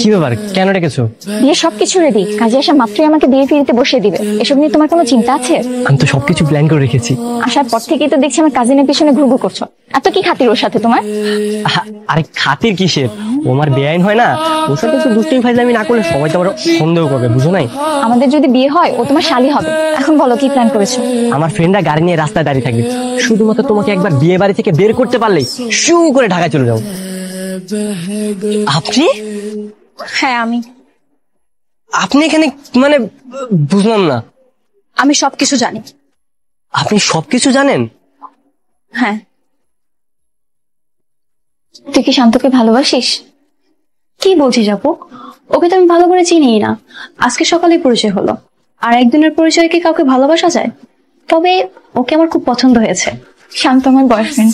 কি ব্যাপার, কেন ডেকেছো? বিয়ে সবকিছু রেডি, কাজে আসা মাত্রই আমাকে বিয়ে ফিরিতে বসিয়ে দিবে। এসব নিয়ে তোমার কোনো চিন্তা আছে? আমি তো সবকিছু প্ল্যান করে রেখেছি। আসার পর থেকেই তো দেখছি আমার কাজিনের পিছনে ঘুরঘুর করছো। এত কি খাতির ওর সাথে তোমার? আরে খাতির কিসের, ও আমার বেআইন হয় না। ওর সাথে তো দুষ্টিং ফাইজলামি না করলে সবাই তো আমার সন্দেহ করবে, বুঝো নাই? আমাদের যদি বিয়ে হয় ও তোমার শালি হবে। এখন বলো কি প্ল্যান করেছো? আমার ফ্রেন্ডরা গাড়ি নিয়ে রাস্তায় দাঁড়িয়ে থাকবে, শুধুমাত্র তোমাকে একবার বিয়ে বাড়ি থেকে বের করতে পারলেই শু করে ঢাকায় চলে যাও। আপনি? হ্যাঁ আমি। আপনি এখানে মানে বুঝলাম না। আমি সবকিছু জানি। আপনি সবকিছু জানেন? হ্যাঁ। তুই কি শান্তকে ভালোবাসিস? কি বলছিস আপু? ওকে তো আমি ভালো করে চিনিই না, আজকে সকালে পরিচয় হলো। আর একদিনের পরিচয়ে কি কাউকে ভালোবাসা যায়? তবে ওকে আমার খুব পছন্দ হয়েছে। শান্ত আমার বয়ফ্রেন্ড,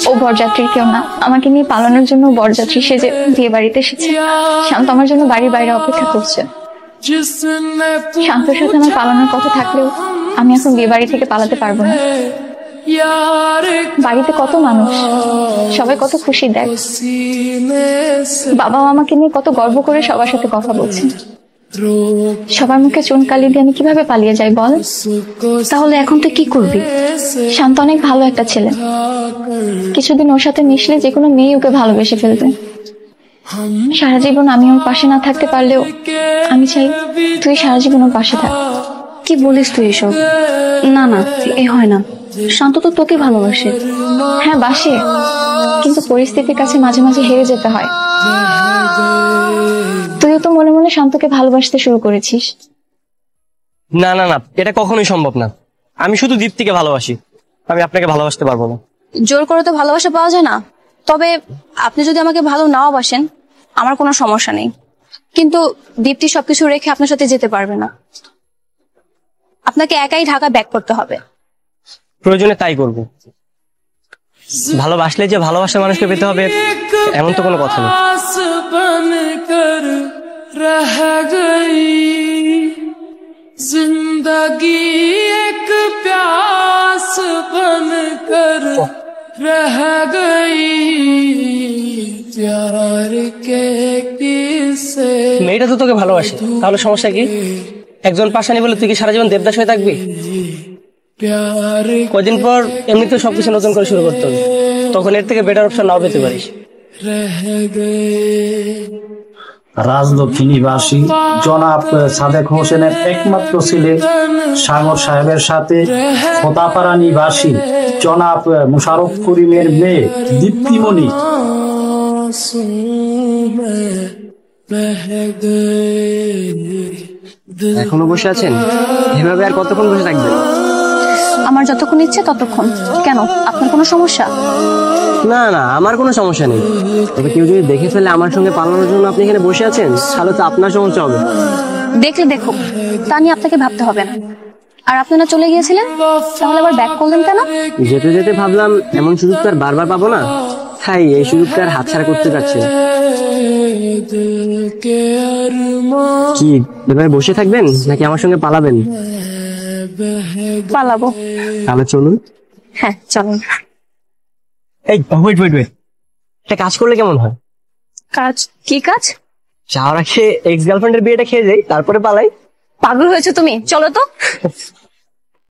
ও বরযাত্রীর কেউ না। আমাকে নিয়ে পালানোর জন্য বরযাত্রী সেজে বিয়ে বাড়িতে এসেছে। শান্ত আমার জন্য বাড়ির বাইরে অপেক্ষা করছে। শান্তর সাথে আমার পালানোর কথা থাকলেও আমি এখন বিয়ে বাড়ি থেকে পালাতে পারবো না। বাড়িতে কত মানুষ, সবাই কত খুশি দেখ। বাবা আমাকে নিয়ে কত গর্ব করে সবার সাথে কথা বলছে। সবার মুখে চুন কালি দিয়ে আমি কিভাবে পালিয়ে যাই বল? তাহলে এখন তুই কি করবি? শান্ত অনেক ভালো একটা ছেলে, কিছুদিন ওর সাথে মিশলে যে কোনো মেয়ে ওকে ভালোবেসে ফেলবে। সারা জীবন আমি ওর পাশে না থাকতে পারলেও আমি চাই তুই সারা জীবন ওর পাশে থাক। কি বলিস তুই এসব? না না, এ হয় না। শান্ত তো তোকে ভালোবাসে। হ্যাঁ বাসে, কিন্তু পরিস্থিতির কাছে মাঝে মাঝে হেরে যেতে হয়। তুইও তো মনে মনে শান্তকে ভালোবাসতে শুরু করেছিস। না না না, এটা কখনোই সম্ভব না। আমি শুধু দীপ্তিকে ভালোবাসি, আমি আপনাকে ভালোবাসতে পারবো না। জোর করে তো ভালোবাসা পাওয়া যায় না। তবে আপনি যদি আমাকে ভালো নাও বাসেন আমার কোনো সমস্যা নেই, কিন্তু দীপ্তি সবকিছু রেখে আপনার সাথে যেতে পারবে না। আপনাকে একাই ঢাকা ব্যাক করতে হবে। প্রয়োজনে তাই করব। ভালোবাসলে যে ভালোবাসার মানুষকে পেতে হবে এমন তো কোনো কথা নেই। जिंदगी एक प्यास बनकर रह गई प्यार के किस्से। মেয়েটা তো তোকে ভালোবাসে, তাহলে সমস্যা কি? একজন পাশানি বলে তুই কি সারা জীবন দেবদাস হয়ে থাকবি? কদিন পর এমনিতে সবকিছু নতুন করে শুরু করতে হবে, তখন এর থেকে বেটার অপশন নাও পেতে পারিস। রাজলক্ষ্মী নিবাসী জনাব সাদেক হোসেনের একমাত্র ছেলে সাগর সাহেবের সাথে খোতাপাড়া নিবাসী জনাব মুশারফ করিমের মেয়ে দীপ্তিমণি। এখনো বসে আছেন? এভাবে আর কতক্ষণ বসে থাকবেন? আমার যতক্ষণ ইচ্ছে ততক্ষণ। কেন, আপনার কোনো সমস্যা? না না, আমার কোনো সমস্যা নেই। তবে কেউ যদি দেখে ফেলে আমার সঙ্গে পালানোর জন্য আপনি এখানে বসে আছেন, তাহলে তো আপনার সমস্যা হবে। দেখলে দেখুক, তা নিয়ে আপনাকে ভাবতে হবে না। আর আপনারা চলে গিয়েছিলেন, তাহলে আবার ব্যাক করলেন কেন? যেতে যেতে ভাবলাম এমন সুযোগ তো আর বারবার পাবো না, তাই এই সুযোগটা আর হাতছাড়া করতে যাচ্ছি না। কি এভাবে বসে থাকবেন নাকি আমার সঙ্গে পালাবেন? পালাবো। তাহলে চলুন। হ্যাঁ চলুন। এই ওয়েট ওয়েট ওয়েট, একটা কাজ করলে কেমন হয়? কাজ? কি কাজ? যাওয়ার আগে এক্স গার্লফ্রেন্ডের বিয়েটা খেয়ে যাই, তারপরে পালাই। পাগল হয়েছে তুমি? চলো তো।